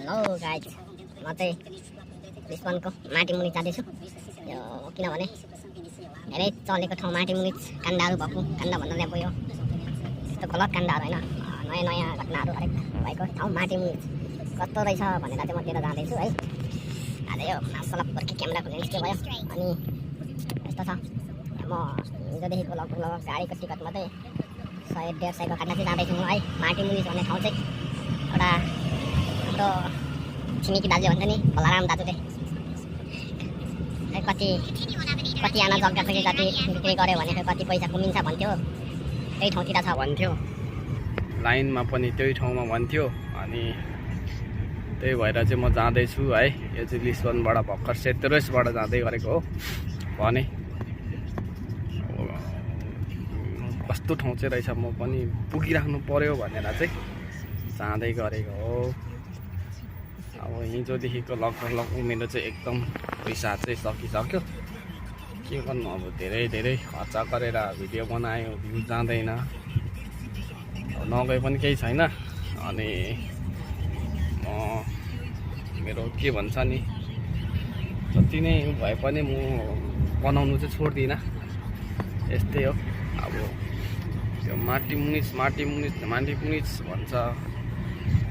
Hello guys, म चाहिँ लिस्बनको माटी मुनि जाँदैछु। यो किनभने धेरै चलेको ठाउँ माटी मुनि काण्डहरू भएको, काण्ड भन्दा ल्याएको यो यस्तो गलत काण्डहरू होइन, नयाँ नयाँ घटनाहरू हरेक भएको ठाउँ माटी मुनि कस्तो रहेछ भनेर चाहिँ म त्यता जाँदैछु है। आज यो मासला पर्खी क्यामेरा खोल्ने निस्क्यो भयो। अनि यस्तो छ, म हिजोदेखिको लगभग गाडीको टिकट मात्रै 100-150 काट्न चाहिँ जाँदैछु म है। माटी मुनि भन्ने ठाउँ चाहिँ एउटा हाम्रो छिमेकी दाजु भन्छ नि, बलराम दाजुले कति आना जग्गा छ कि जति बिक्री गऱ्यो भने कति पैसा कमिन्छ भन्थ्यो, त्यही ठाउँतिर छ भन्थ्यो। लाइनमा पनि त्यही ठाउँमा भन्थ्यो। अनि त्यही भएर चाहिँ म जाँदैछु है। यो चाहिँ लिस्बनबाट भर्खर सेतरोसबाट जाँदै गरेको हो भने कस्तो ठाउँ चाहिँ रहेछ, म पनि पुगिराख्नु पर्यो भनेर चाहिँ जाँदै गरेको हो। अब हिजोदेखिको लगभग मेरो चाहिँ एकदम पैसा चाहिँ सकिसक्यो। के गर्नु, अब धेरै खर्च गरेर भिडियो बनायो, भ्यू जाँदैन, नगए पनि केही छैन। अनि म मेरो के भन्छ नि, जति नै भए पनि म बनाउनु चाहिँ छोड्दिनँ। यस्तै हो। अब त्यो माटी मुनिच भन्छ,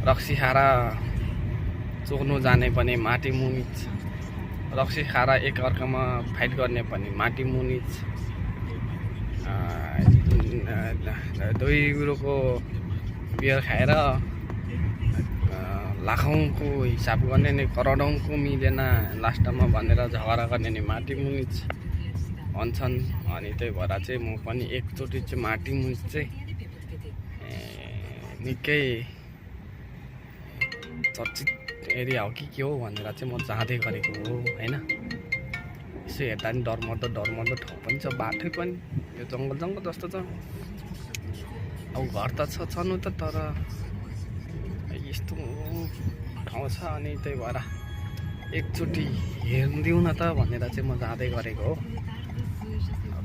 रक्सी खाएर चोक्नु जाने पनि माटी मुनिच, रक्सी खाएर एकअर्कामा फाइट गर्ने पनि माटी मुनिच, 2 युरोको बियर खाएर लाखौँको हिसाब गर्ने नि करोडौँको मिलेन लास्टमा भनेर झगडा गर्ने नि माटी मुनिच भन्छन्। अनि त्यही भएर चाहिँ म पनि एकचोटि चाहिँ माटी मुनिच चाहिँ निकै चर्चित एरिया हो कि के हो भनेर चाहिँ म जाँदै गरेको हो होइन। यसो हेर्दा नि डरमर्दो ठाउँ पनि छ, बाटै पनि यो जङ्गल जस्तो छ। अब घर त छनु त, तर यस्तो ठाउँ छ। अनि त्यही भएर एकचोटि हेरिदिउँ न त भनेर चाहिँ म जाँदै गरेको हो।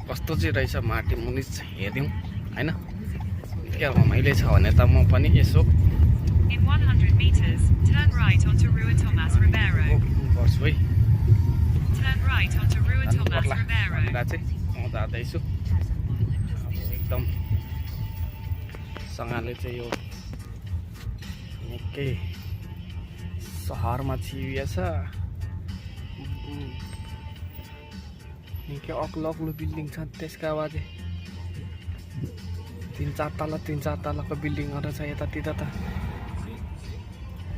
कस्तो चाहिँ रहेछ माटी मुनिच हेरिदिउँ होइन। के रमाइलो छ भने त म पनि यसो गर्छु है। भनेर चाहिँ म जाँदैछु। एकदम सँगले चाहिँ यो निकै सहरमा छिरिएछ, निकै अग्लो बिल्डिङ छ। त्यसका बाजे 3-4 तलाको बिल्डिङहरू छ यतातिर त।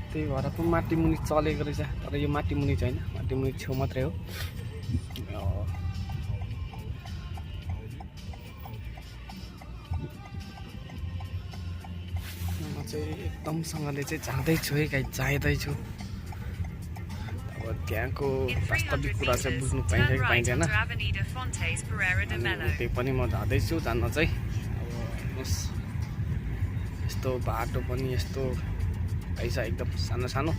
त्यही भएर पनि माटी मुनि चलेको रहेछ। तर यो माटी मुनि छैन, माटी मुनि छेउ मात्रै हो। म चाहिँ एकदमसँगले चाहिँ जाँदैछु है, जाँदैछु। अब त्यहाँको वास्तविक कुरा चाहिँ बुझ्नु पाइन्छ कि पाइँदैन, त्यही पनि म जाँदैछु जान्न चाहिँ। अब यस्तो बाटो पनि यस्तो रहेछ, एकदम सानो,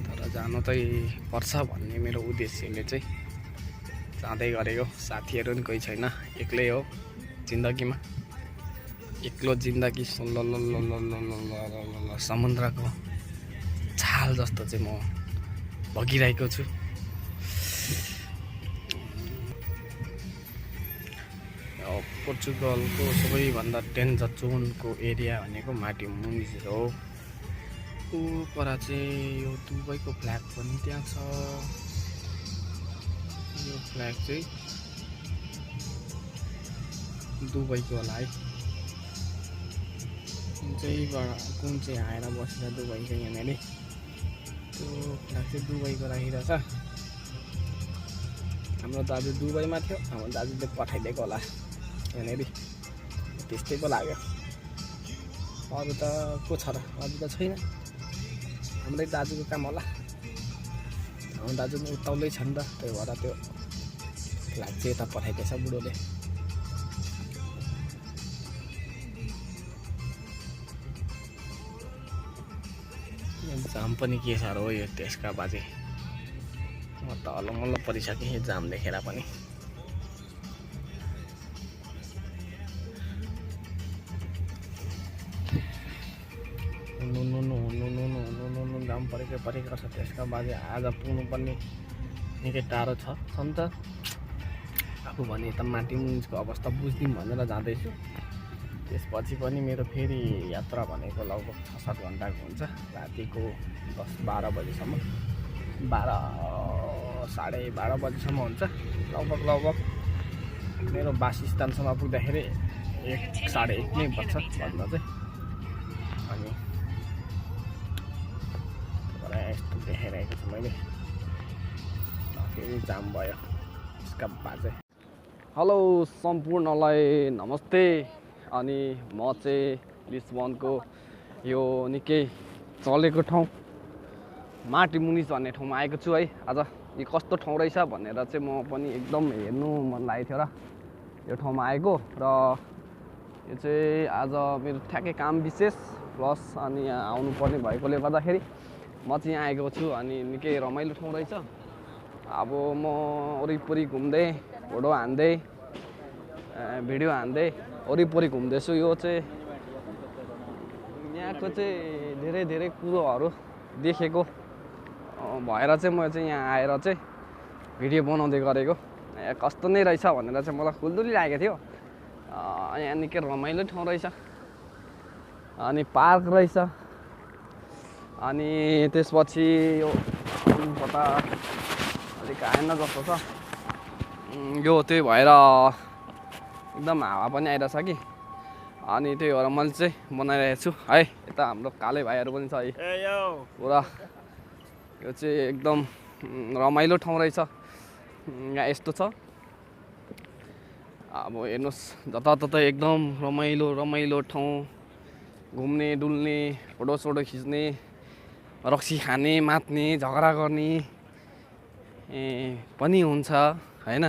तर जानु चाहिँ पर्छ भन्ने मेरो उद्देश्यले चाहिँ जाँदै गरेको। साथीहरू पनि कोही छैन, एक्लै हो जिन्दगीमा। एक्लो जिन्दगी समुद्रको छाल जस्तो चाहिँ म भगिरहेको छु। पोर्चुगलको सबैभन्दा डेन्जर जोनको एरिया भनेको माटी मुनिच हो। पर चाहिँ यो दुबईको फ्ल्याग पनि त्यहाँ छ। यो फ्ल्याग चाहिँ दुबईको होला है। कुन चाहिँ आएर बसेर दुबईको यहाँनिर त्यो फ्ल्याग चाहिँ दुबईको राखिरहेछ। हाम्रो दाजु दुबईमा थियो, हाम्रो दाजुले पठाइदिएको होला यहाँनिर, त्यस्तै पो लाग्यो। अरू त को छ र, अरू त छैन। हाम्रै दाजुको काम होला, हाम्रो दाजु पनि उत्ताउलै छ नि त। त्यही भएर त्यो फ्ल्याग चाहिँ यता पठाइदिएछ बुढोले। जाम पनि के साह्रो हो यो त्यसका बाजे, म त अलमल्ल परिसकेँ यो जाम देखेर पनि। घाम परेको छ। त्यसका बादै आज पुग्नु पर्ने निकै टाढो छ नि त। आफू भने त माटीमुनिको अवस्था बुझ्दिउँ भनेर जाँदैछु। त्यसपछि पनि मेरो फेरि यात्रा भनेको लगभग 6-7 घन्टाको हुन्छ। रातिको 10-12 बजीसम्म, 12 साढे 12 बजीसम्म हुन्छ लगभग। मेरो वासस्थानसम्म पुग्दाखेरि 1 साढे 1 नै बज्छ भन्न चाहिँ। अनि यस्तो देखाइरहेको छु मैले, फेरि जाम भयो यसका बाजे। हेलो सम्पूर्णलाई नमस्ते। अनि म चाहिँ लिस्बनको यो निकै चलेको ठाउँ माटीमुनि भन्ने ठाउँमा आएको छु है। आज यो कस्तो ठाउँ रहेछ भनेर चाहिँ म पनि एकदम हेर्नु मन लागेको थियो र यो ठाउँमा आएको। र यो चाहिँ आज मेरो ठ्याक्कै काम विशेष प्लस अनि यहाँ आउनुपर्ने भएकोले गर्दाखेरि म चाहिँ यहाँ आएको छु। अनि निकै रमाइलो ठाउँ रहेछ। अब म वरिपरि घुम्दै फोटो हान्दै भिडियो हान्दै वरिपरि घुम्दैछु। यो चाहिँ यहाँको चाहिँ धेरै कुरोहरू देखेको भएर चाहिँ म चाहिँ यहाँ आएर चाहिँ भिडियो बनाउँदै गरेको। कस्तो नै रहेछ भनेर चाहिँ मलाई खुल्दुली लागेको थियो। यहाँ निकै रमाइलो ठाउँ रहेछ। अनि पार्क रहेछ। अनि त्यसपछि यो कता अलिक आएन जस्तो छ। यो त्यही भएर एकदम हावा पनि आइरहेछ कि। अनि त्यही भएर मैले चाहिँ बनाइरहेको छु है। यता हाम्रो काले भाइहरू पनि छ है पुरा। यो चाहिँ एकदम रमाइलो ठाउँ रहेछ। यहाँ यस्तो छ, अब हेर्नुहोस् जताततै एकदम रमाइलो ठाउँ। घुम्ने डुल्ने फोटोसोटो खिच्ने, रक्सी खाने, मात्ने, झगडा गर्ने पनि हुन्छ हैन।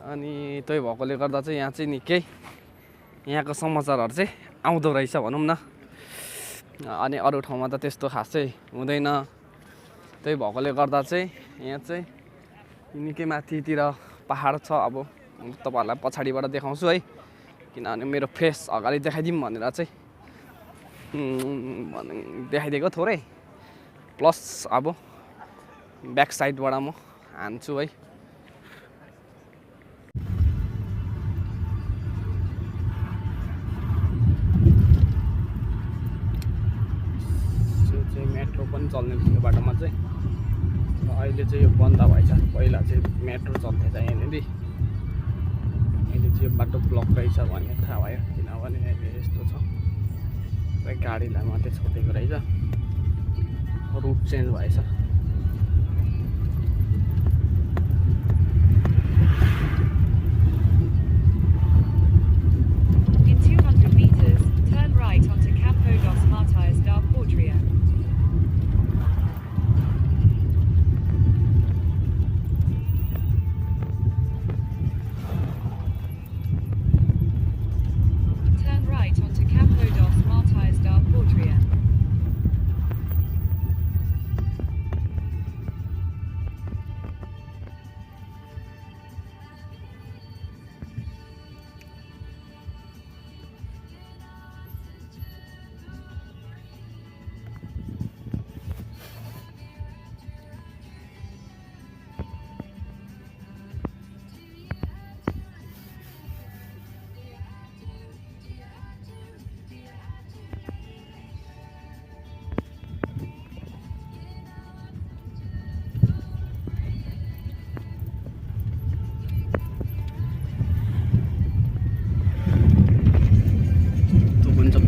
अनि त्यही भएकोले गर्दा चाहिँ यहाँ चाहिँ निकै यहाँको समाचारहरू चाहिँ आउँदो रहेछ भनौँ न। अनि अरू ठाउँमा त त्यस्तो खासै हुँदैन। त्यही भएकोले गर्दा चाहिँ यहाँ चाहिँ निकै माथितिर पहाड छ। अब तपाईँहरूलाई पछाडिबाट देखाउँछु है, किनभने मेरो फेस अगाडि देखाइदिउँ भनेर चाहिँ देखाइदिएको थोरै। प्लस अब ब्याक साइडबाट म हान्छु है। मेट्रो पनि चल्ने थियो यो बाटोमा चाहिँ। अहिले चाहिँ यो बन्द भएछ। पहिला चाहिँ मेट्रो चल्दैछ यहाँनिर। अहिले चाहिँ यो बाटो ब्लक रहेछ भन्ने थाहा भयो, किनभने अहिले यस्तो छ गाडीलाई मात्रै छोडेको रहेछ। रुट चेन्ज भएछ। In 200 meters, turn right onto Campo dos Martires da Portria. Turn right onto Campo dos Martires da Portria.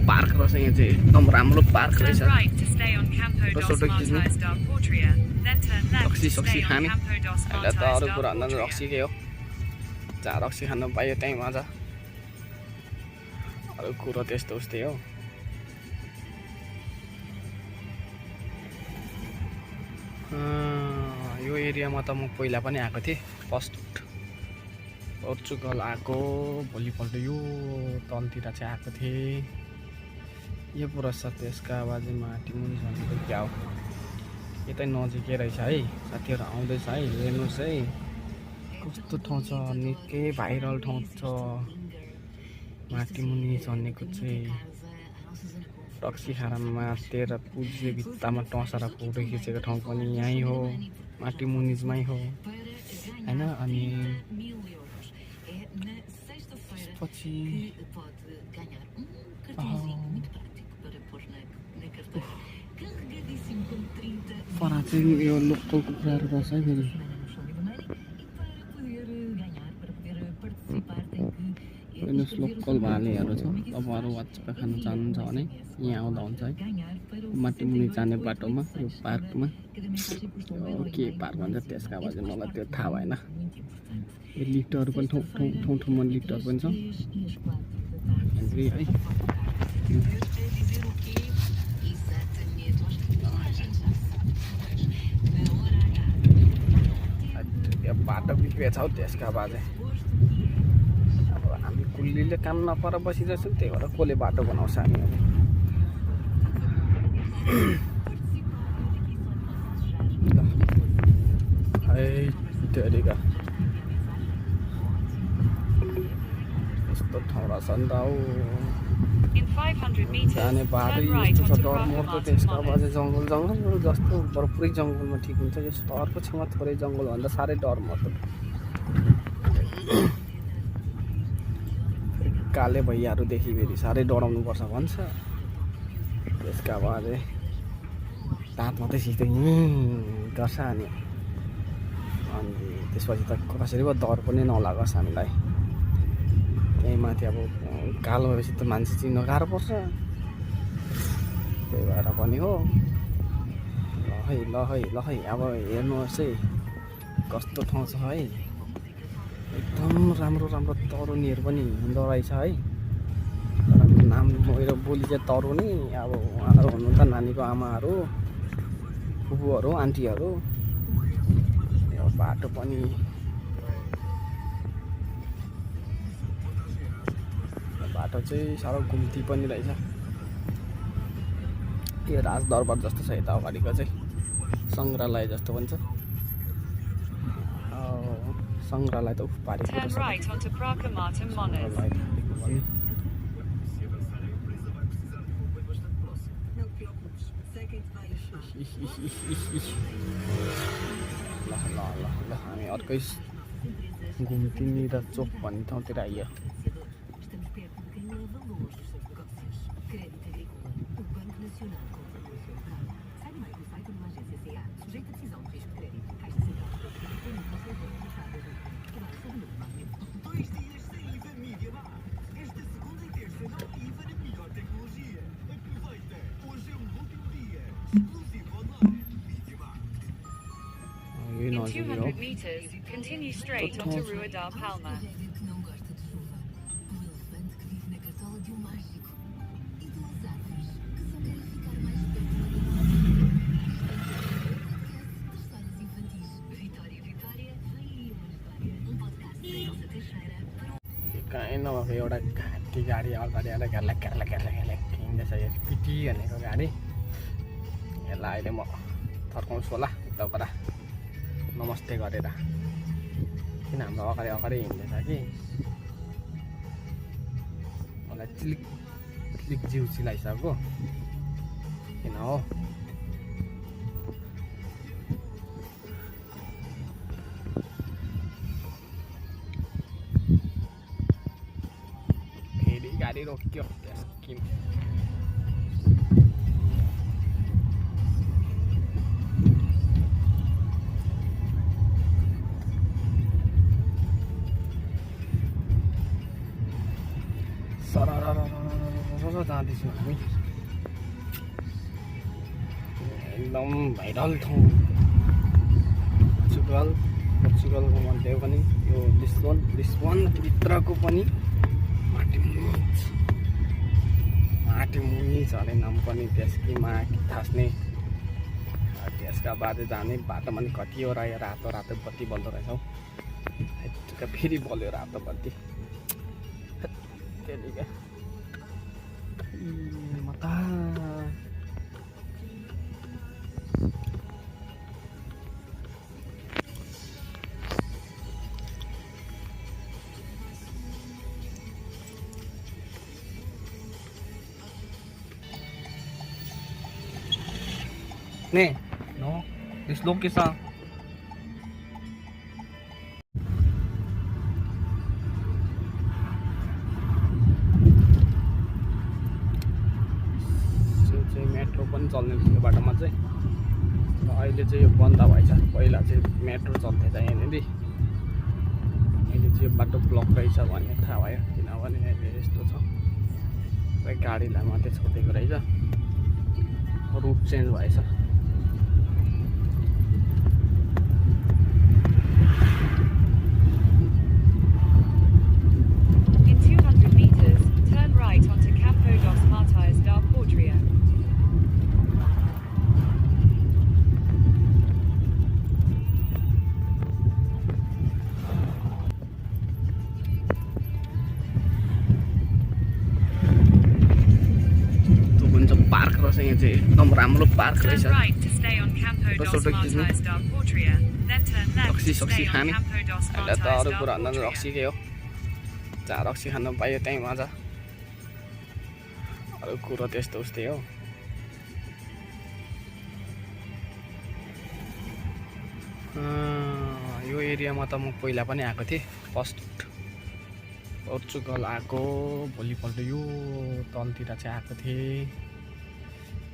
Park रहेछ यहाँ चाहिँ एकदम राम्रो पार्क रहेछ। Turn right to stay on Campo dos photo खिच्ने, Martires da Portria. Then turn left to रक्सी stay on खाने। Campo dos अहिले त Martires अरू da कुरा भन्दा Portria. रक्सीकै हो। जहाँ रक्सी खानु पायो त्यहीँ मजा। अरू कुरो त्यस्तो उस्तै हो। यो एरियामा त म पहिला पनि आएको थिएँ। फर्स्ट पोर्चुगल आएको भोलिपल्ट यो तलतिर चाहिँ आएको थिएँ। यो पुरा छ। त्यसका बाजे माटीमुनि भनेको क्या हो, यतै नजिकै रहेछ है। साथीहरू आउँदैछ है, हेर्नुहोस् है कस्तो ठाउँ छ। निकै भाइरल ठाउँ छ माटीमुनि भनेको चाहिँ। रक्सी खानामा तेह्र पुजे भित्तामा टसरा फोटो खिचेको ठाउँ पनि यहीँ हो, माटी मुनिजमै हो होइन। अनि पछि फरा चाहिँ यो लोकल कुखुराहरू रहेछ है फेरि। हेर्नुहोस् लोकल भालेहरू छ। तपाईँहरू वाचिप्पा खानु चाहनुहुन्छ भने यहाँ आउँदा हुन्छ है। माटी मुनि जाने बाटोमा यो पार्कमा के पार्क भन्छ त्यसका बारे मलाई त्यो थाहा भएन। यो लिफ्टहरू पनि ठाउँ ठाउँमा लिफ्टहरू पनि छ है। बाटो बिग्रेछ हौ त्यसका बाजे। अब हामी कुल्लीले काम नपर बसिरहेछौँ, त्यही भएर कसले बाटो बनाउँछ हामी अब। है तेरिका यस्तो ठाउँ रहेछ नि त हौ। In 500 meters, जाने बाटो turn right यस्तो छ, onto डर मर्दो Prakamata त्यसका Monas. बाजे। जङ्गल जस्तो बरु पुरै जङ्गलमा ठिक हुन्छ। यो सहरको छेउमा थोरै जङ्गलभन्दा साह्रै डर मर्दो। काले भैयाहरू देखि फेरि साह्रै डराउनु पर्छ भन्छ त्यसका बाजे। दाँत मात्रै सिक्दै गर्छ अनि त्यसपछि त कसरी भयो डर पनि नलागोस् हामीलाई। त्यही माथि अब कालो भएपछि त मान्छे चिन्न गाह्रो पर्छ, त्यही भएर पनि हो। ल है अब हेर्नुहोस् है कस्तो ठाउँ छ है। एकदम राम्रो तरुनीहरू पनि हुँदो रहेछ है। नाम मेरो बोली चाहिँ तरुनी। अब उहाँहरू हुनुहुन्छ नानीको आमाहरू, फुपूहरू, आन्टीहरू। यो बाटो पनि बाटो चाहिँ साह्रो घुम्ती पनि रहेछ। यो राजदरबार जस्तो छ यता अगाडिको चाहिँ, सङ्ग्रहालय जस्तो पनि छ। सङ्ग्रहालय त उफ पारेको Turn right onto Prakamata Monas. ल हामी अर्कै घुम्ती र चोक भन्ने ठाउँतिर आइयो। In 200 meters, continue straight onto Rua da Palma. कहीँ नभएको एउटा घाँटी गाडी अगाडि आएर घ्याला हिँड्दैछ। यो पिटी भनेको गाडी। यसलाई अहिले म थर्काउँछु होला उताबाट नमस्ते गरेर, किन हाम्रो अगाडि हिँड्दैछ कि मलाई चिलिक जिउ चिलाइसक्यो किन हो। फेरि गाडी रोक्यो स्किम। जाँदैछौँ हामी एकदम भाइरल ठाउँ पोर्चुगलको मध्ये पनि यो लिस्बनभित्रको पनि माटी मुनिज अरे नाम पनि त्यसकीमा थास्ने। त्यसका बादे जाने बाटोमा नि कतिवटा यो रातो बत्ती बल्दो रहेछ हौ। फेरि बल्यो रातो बत्ती। त्यतिकै मता 네, no, dislokisa. चाहिँ मेट्रो पनि चल्ने थियो बाटोमा चाहिँ अहिले चाहिँ यो बन्द भएछ पहिला चाहिँ मेट्रो चल्थेछ यहाँनिर अहिले चाहिँ यो बाटो ब्लक रहेछ भन्ने थाहा भयो किनभने अहिले यस्तो छ खै गाडीलाई मात्रै छोडेको रहेछ रुट चेन्ज भएछ In 200 meters, turn right onto Campo dos Martires da Portria. Park रहेछ यहाँ चाहिँ एकदम राम्रो पार्क रहेछ Turn right to stay on Campo dos Martires da Portria. Then turn left to रक्सी stay on खाने Campo dos अहिले त Martires अरू da कुरा भन्दा Portria. रक्सीकै हो जहाँ रक्सी खानु पायो त्यहीँ मजा अरू कुरो त्यस्तो उस्तै हो यो एरियामा त म पहिला पनि आएको थिएँ फर्स्ट पोर्चुगल आएको भोलिपल्ट यो तलतिर चाहिँ आएको थिएँ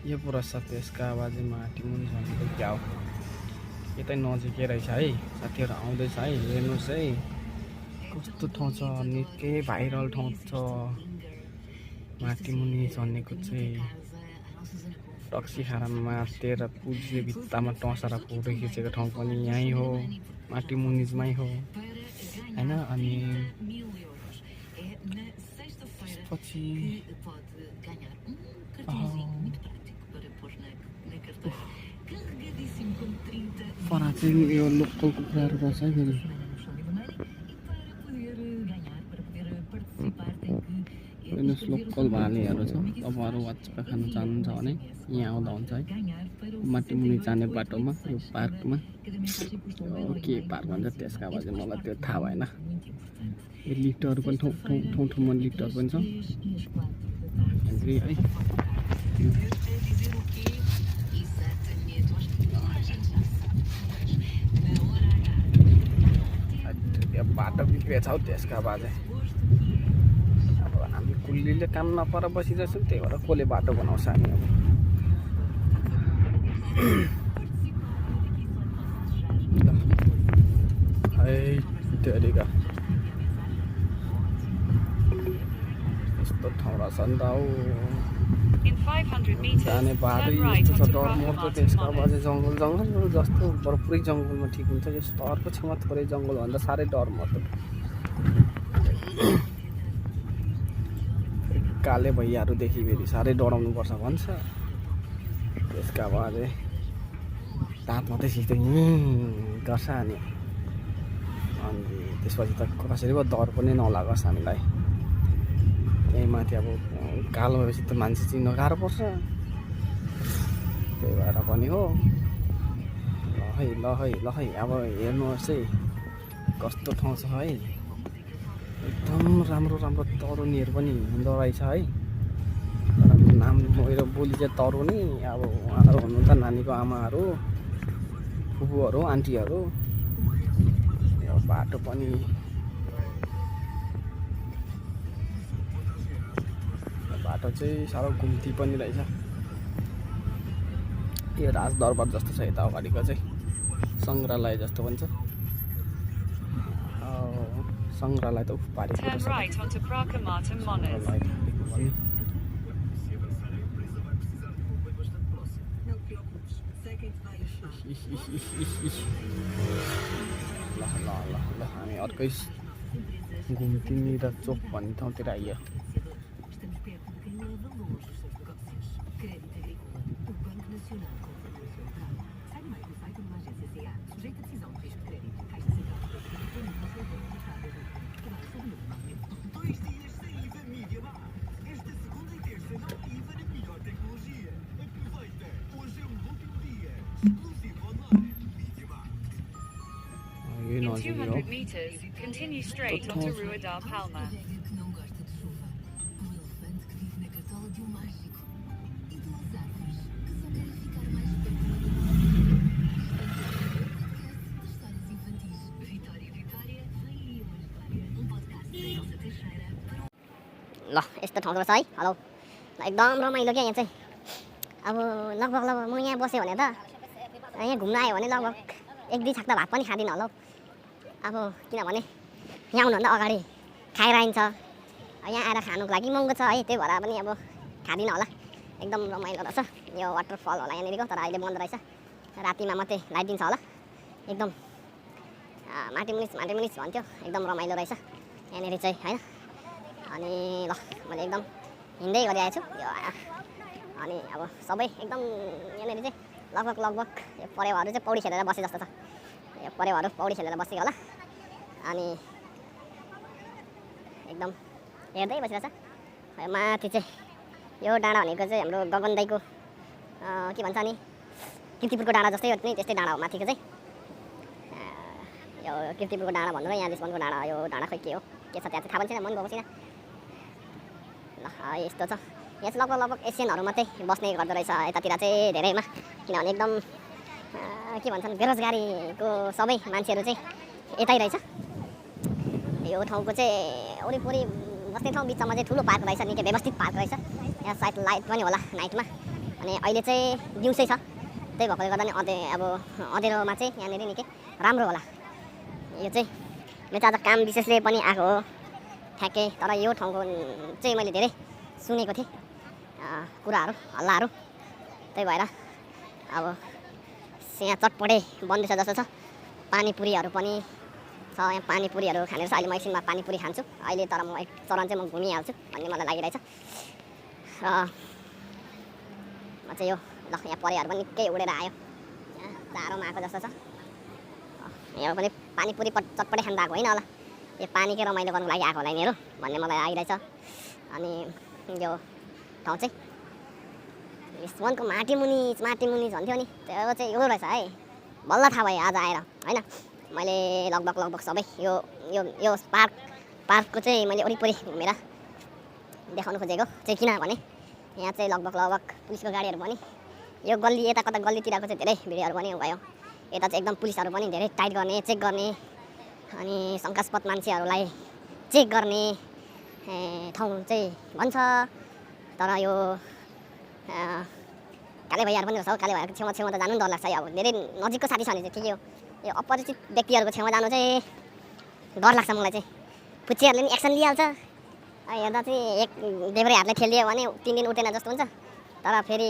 यो पुरा छ त्यसका बाजे माटी मुनि भनेको क्या हो यतै नजिकै रहेछ है साथीहरू आउँदैछ है हेर्नुहोस् है कस्तो ठाउँ छ निकै भाइरल ठाउँ छ माटी मुनि झन्नेको चाहिँ रक्सी खाएर मातेर पुज्ने भित्तामा टसाएर फोटो खिचेको ठाउँ पनि यहीँ हो माटी मुनिजमै हो होइन अनि पछि पर चाहिँ यो लोकल कुखुराहरू रहेछ है फेरि हेर्नुहोस् लोकल भालेहरू छ तपाईँहरू वाचिपा खानु चाहनुहुन्छ भने यहाँ आउँदा हुन्छ है माटी मुनि जाने बाटोमा यो पार्कमा के पार्क भन्छ त्यसका बाजे मलाई त्यो थाहा भएन यो लिफ्टहरू पनि ठाउँ ठाउँमा लिफ्टहरू पनि छ है बाटो बिग्रेछ हौ त्यसका बाजे अब हामी कुल्लीले काम नपर बसिरहेछौँ त्यही भएर कसले बाटो बनाउँछ हामी अब है त्योरिका यस्तो ठाउँ रहेछ नि त हौ In 500 meters, जाने बाटो turn right यस्तो छ onto डर Cross मर्छ Martin त्यसका Monastery. बाजे जङ्गल जस्तो पुरै जङ्गलमा ठिक हुन्छ यो सहरको छेउमा थोरै जङ्गलभन्दा साह्रै डर मर्छ काले भैयाहरूदेखि फेरि साह्रै डराउनुपर्छ भन्छ त्यसका बाजे दाँत मात्रै सिक्दै गर्छ अनि त्यसपछि त कसरी पो डर पनि नलागोस् हामीलाई यहीँ माथि अब कालो भएपछि त मान्छे चिन्न गाह्रो पर्छ त्यही भएर पनि हो ल है अब हेर्नुहोस् है कस्तो ठाउँ छ है एकदम राम्रो तरुनीहरू पनि हुँदो रहेछ है नाम मेरो बोली चाहिँ तरुनी अब उहाँहरू हुनु त नानीको आमाहरू फुपूहरू आन्टीहरू यो बाटो पनि बाटो चाहिँ साह्रो घुम्ती पनि रहेछ यो राजदरबार जस्तो छ यता अगाडिको चाहिँ सङ्ग्रहालय जस्तो पनि छ सङ्ग्रहालय त पारेको Turn right onto Praca Martin Monas. ल हामी अर्कै घुम्ती र चोक भन्ने ठाउँतिर आइयो In 200 meters, continue straight onto Rua da Palma. ल यस्तो ठाउँ छ है हेलो एकदम रमाइलो क्या यहाँ चाहिँ अब लगभग म यहाँ बसेँ भने त यहाँ घुम्न आयो भने लगभग 1-2 छाक त भात पनि खाँदिनँ होला अब किनभने यहाँ आउनुभन्दा अगाडि खाएर आइन्छ यहाँ आएर खानुको लागि महँगो छ है त्यही भएर पनि अब खाँदिनँ होला एकदम रमाइलो रहेछ यो वाटरफल होला यहाँनिरको तर अहिले बन्द रहेछ रातिमा मात्रै लाइट दिन्छ होला एकदम माटी मुनिस भन्थ्यो एकदम रमाइलो रहेछ यहाँनिर चाहिँ होइन अनि ल मैले एकदम हिँड्दै गरिरहेको छु यो अनि अब सबै एकदम यहाँनिर चाहिँ लगभग यो परेवाहरू चाहिँ पौडी खेलेर बसे जस्तो छ यो परेवाहरू पौडी खेलेर बसेको होला अनि एकदम हेर्दै बसिरहेछ माथि चाहिँ यो डाँडा भनेको चाहिँ हाम्रो गगन दाइको के भन्छ नि किर्तिपुरको डाँडा जस्तै हो नि त्यस्तै डाँडा हो माथिको चाहिँ यो किर्तिपुरको डाँडा भन्नु यहाँ लिस्बनको डाँडा यो डाँडा खोइ के हो के छ त्यहाँ चाहिँ थाहा पनि छैन मन गएको छैन ल यस्तो छ यहाँ चाहिँ लगभग एसियनहरू मात्रै बस्ने गर्दो रहेछ यतातिर चाहिँ धेरैमा किनभने एकदम के भन्छन् बेरोजगारीको सबै मान्छेहरू चाहिँ यतै रहेछ यो ठाउँको चाहिँ वरिपरि बस्ने ठाउँ बिचमा चाहिँ ठुलो पार्क रहेछ निकै व्यवस्थित पार्क रहेछ यहाँ सायद लाइट पनि होला नाइटमा अनि अहिले चाहिँ दिउँसै छ त्यही भएकोले गर्दा नि अब अँधेरोमा चाहिँ यहाँनिर निकै राम्रो होला यो चाहिँ मेरो आज काम विशेषले पनि आएको हो ठ्याक्कै तर यो ठाउँको चाहिँ मैले धेरै सुनेको थिएँ कुराहरू हल्लाहरू त्यही भएर अब यहाँ चटपटे बन्दैछ जस्तो छ पानीपुरीहरू पनि छ यहाँ पानीपुरीहरू खाने रहेछ अहिले म एकछिनमा पानीपुरी खान्छु अहिले तर म एक चरण चाहिँ म घुमिहाल्छु भन्ने मलाई लागिरहेछ र म चाहिँ यो ल यहाँ परेहरू पनि निकै उडेर आयो यहाँ जाडोमा आएको जस्तो छ यहाँ पनि पानीपुरी चटपटे खान आएको होइन होला यो पानीकै रमाइलो गर्नुको लागि आएको होला यिनीहरू भन्ने मलाई लागिरहेछ अनि यो ठाउँ चाहिँ लिस्बनको माटी मुनिस भन्थ्यो नि त्यो चाहिँ यो रहेछ है बल्ल थाहा भयो आज आएर होइन मैले लगभग सबै यो पार्कको चाहिँ मैले वरिपरि घुमेर देखाउनु खोजेको चाहिँ किनभने यहाँ चाहिँ लगभग पुलिसको गाडीहरू पनि यो गल्ली यता कता गल्लीतिरको चाहिँ धेरै भिडहरू पनि भयो यता चाहिँ एकदम पुलिसहरू पनि धेरै टाइट गर्ने चेक गर्ने अनि शङ्कास्पद मान्छेहरूलाई चेक गर्ने ठाउँ चाहिँ भन्छ तर यो काले भैयाहरू पनि रहेछ काले भैयाको छेउमा त जानु पनि डर लाग्छ अब धेरै नजिकको साथी छ भने चाहिँ ठिकै हो यो अपरिचित व्यक्तिहरूको छेउमा जानु चाहिँ डर लाग्छ मलाई चाहिँ पुच्चीहरूले नि एक्सन लिइहाल्छ हेर्दा चाहिँ एक देब्रे हातले ठेलियो भने 3 दिन उठेन जस्तो हुन्छ तर फेरि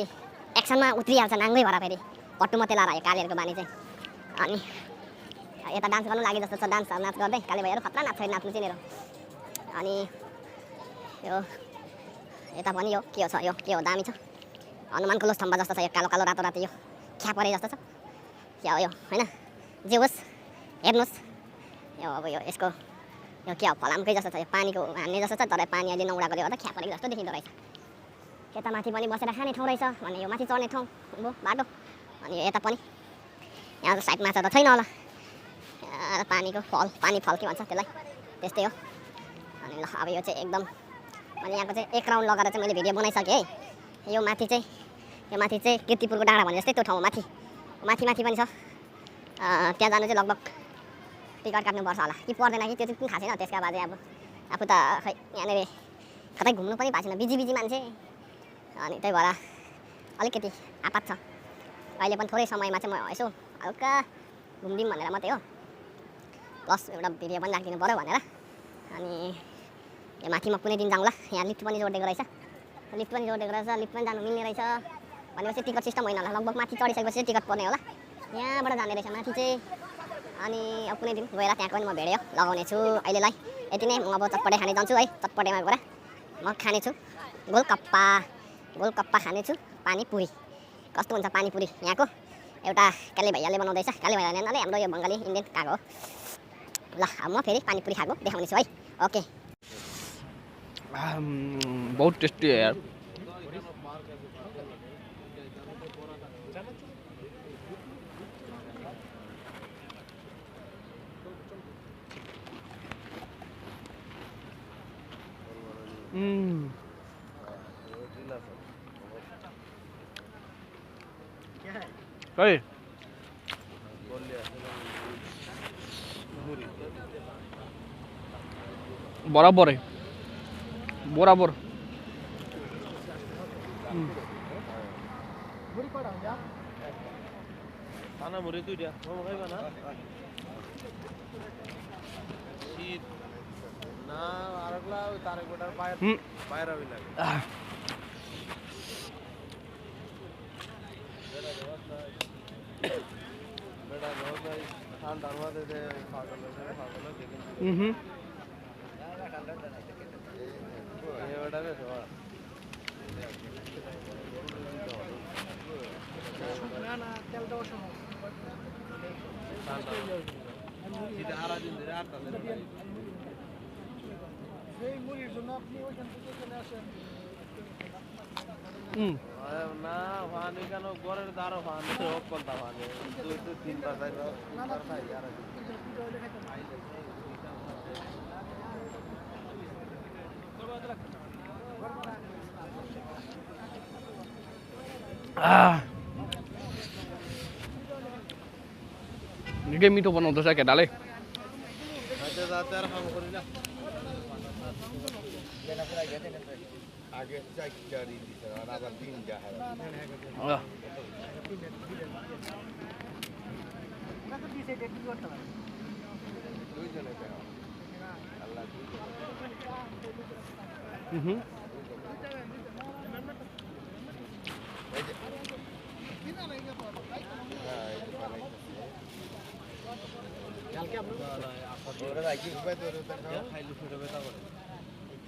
एक्सनमा उत्रिहाल्छ नाङ्गै भएर फेरि पट्टु मात्रै लाएर आयो कालेहरूको बानी चाहिँ अनि यता डान्स गर्नु लागि जस्तो छ नाच गर्दै काले भैयाहरू खतरा नाच्छ नाच्नु चाहिँ अनि यो यता पनि यो के हो दामी छ हनुमानको लोस्तम्भा जस्तो छ यो कालो रातो यो ख्या परे जस्तो छ क्या हो यो होइन जे होस् हेर्नुहोस् यो अब यो यसको यो के हो फलामकै जस्तो छ यो पानीको हान्ने जस्तो छ तर पानी अहिले नउडाएकोले गर्दा ख्या परेको जस्तो देखिँदो रहेछ यता माथि पनि बसेर खाने ठाउँ रहेछ भने यो माथि चढ्ने ठाउँ बाटो अनि यता पनि यहाँ त साइडमा छ त छैन होला पानीको पानी फल के भन्छ त्यसलाई त्यस्तै हो अनि ल अब यो चाहिँ एकदम अनि यहाँको चाहिँ एक राउन्ड लगाएर चाहिँ मैले भिडियो बनाइसकेँ है यो माथि चाहिँ किर्तिपुरको डाँडा भने जस्तै त्यो ठाउँ माथि पनि छ त्यहाँ जानु चाहिँ लगभग टिकट काट्नुपर्छ होला कि पर्दैन कि त्यो चाहिँ थाहा छैन त्यसका बादै अब आफू त खै यहाँनिर कतै घुम्नु पनि भएको छैन बिजी मान्छे अनि त्यही भएर अलिकति आपत छ अहिले पनि थोरै समयमा चाहिँ म यसो हल्का घुमिदिउँ भनेर मात्रै हो प्लस एउटा भिडियो पनि राखिदिनु पऱ्यो भनेर अनि यो माथि म कुनै दिन जाउँला यहाँ लिफ्ट पनि जोडिदिएको रहेछ लिफ्ट पनि जानु मिल्ने रहेछ भनेपछि टिकट सिस्टम होइन होला लगभग माथि चढिसकेपछि टिकट पर्ने होला यहाँबाट जाने रहेछ माथि चाहिँ अनि अब कुनै दिन गएर त्यहाँ पनि म भिडियो लगाउने छु अहिलेलाई यति नै म अब चटपटे खाने जान्छु है चटपटेमा गएर म खानेछु गोलकप्पा खानेछु पानीपुरी कस्तो हुन्छ पानीपुरी यहाँको एउटा काले भैयाले बनाउँदैछ काले भैयाले नै हाम्रो यो बङ्गाली इन्डियन खाएको हो ल अब म फेरि पानीपुरी खाएको देखाउने छु है ओके बहुत टेस्टी है यार Hey. बराबर है बराबर खाना मुरी तू दिया वो खाएगा ना शीत ना आरगला तारे कोटर पायर अभी लगे बेटा बहुत खान डालवा दे दे खागल लेकिन ये बेटा भी थोड़ा ना तेल दो এটা আর দিন ধরে আর তাদের এই মুড়ির জন্য আপনি ওখান থেকে চলে আসেন না পানি কেন ঘরের দ্বারও পানি হোক কোনটা পানি দুই দুই তিনবার খাই তিনবার খাই আর निकै मिठो बनाउँदछ केटाले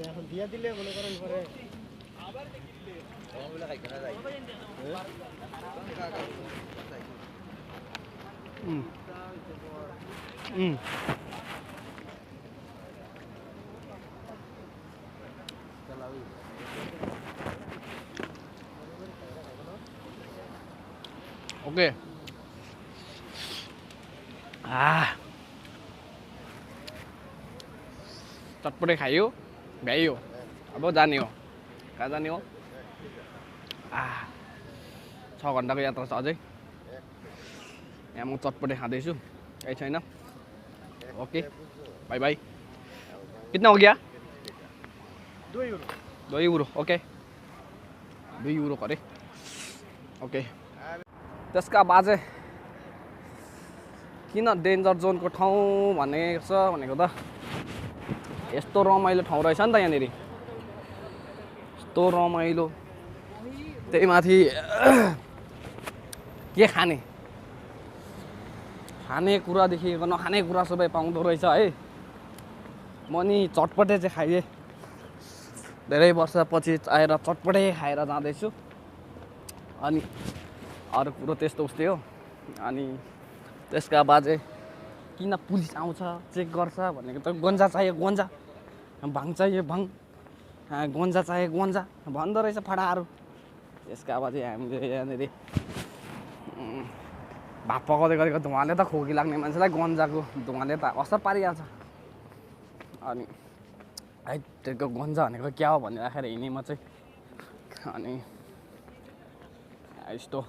এখন দিয়া দিলে মনে করেন পরে ओके चटपटे खायो भ्याइयो अब जाने हो कहाँ जाने हो 6 घन्टाको यात्रा छ अझै यहाँ म चटपटे खाँदैछु केही छैन ओके बाई बाई कितना हो गया 2 युरो ओके 2 युरो अरे ओके त्यसका बाजे किन डेन्जर जोनको ठाउँ भनेको छ भनेको त यस्तो रमाइलो ठाउँ रहेछ नि त यहाँनिर यस्तो रमाइलो त्यही माथि के खाने खानेकुरादेखि नखाने कुरा सबै पाउँदो रहेछ है म नि चटपटे चाहिँ खाएँ धेरै वर्षपछि आएर चटपटे खाएर जाँदैछु अनि अरू कुरो त्यस्तो उस्तै हो अनि त्यसका बाजे किन पुलिस आउँछ चेक गर्छ भनेको त गन्जा चाहियो गन्जा भाङ चाहियो भाङ गन्जा चाहियो गन्जा भन्दो रहेछ फडाहरू त्यसका बाजे हामीले यहाँनिर भात पकाउँदै गरेको धुवाले त खोकी लाग्ने मान्छेलाई गन्जाको धुवाले त असर पारिहाल्छ अनि है त्यसको गन्जा भनेको क्या हो भनेर राखेर हिँडेँ म चाहिँ अनि यस्तो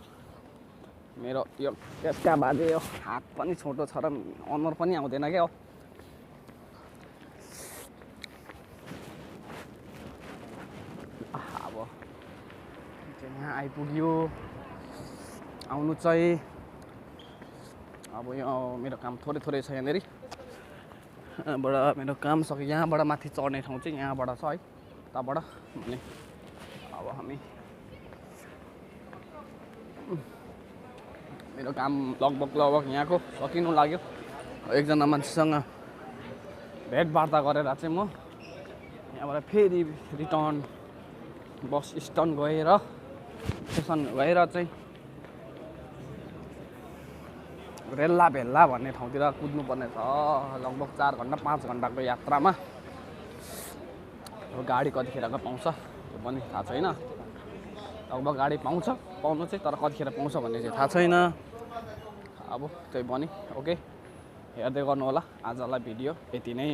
मेरो यो त्यसका बाजे यो हात पनि छोटो छ र अनुहार पनि आउँदैन क्या हो अब यहाँ आइपुग्यो आउनु चाहिँ अब यो मेरो काम थोरै छ यहाँनिर बाट मेरो काम सक्यो यहाँबाट माथि चढ्ने ठाउँ चाहिँ यहाँबाट छ है तबाट भने अब हामी मेरो काम लगभग यहाँको सकिनु लाग्यो एकजना मान्छेसँग भेटवार्ता गरेर चाहिँ म यहाँबाट फेरि रिटर्न बस स्ट्यान्ड गएर स्टेसन गएर चाहिँ रेल्ला भेल्ला भन्ने ठाउँतिर कुद्नुपर्ने छ लगभग 4 घन्टा 5 घन्टाको यात्रामा अब गाडी कतिखेरको पाउँछ त्यो पनि थाहा छैन लगभग गाडी पाउनु चाहिँ तर कतिखेर पाउँछ भन्ने चाहिँ थाहा छैन अब त्यही पनि ओके हेर्दै गर्नु होला आजलाई भिडियो यति नै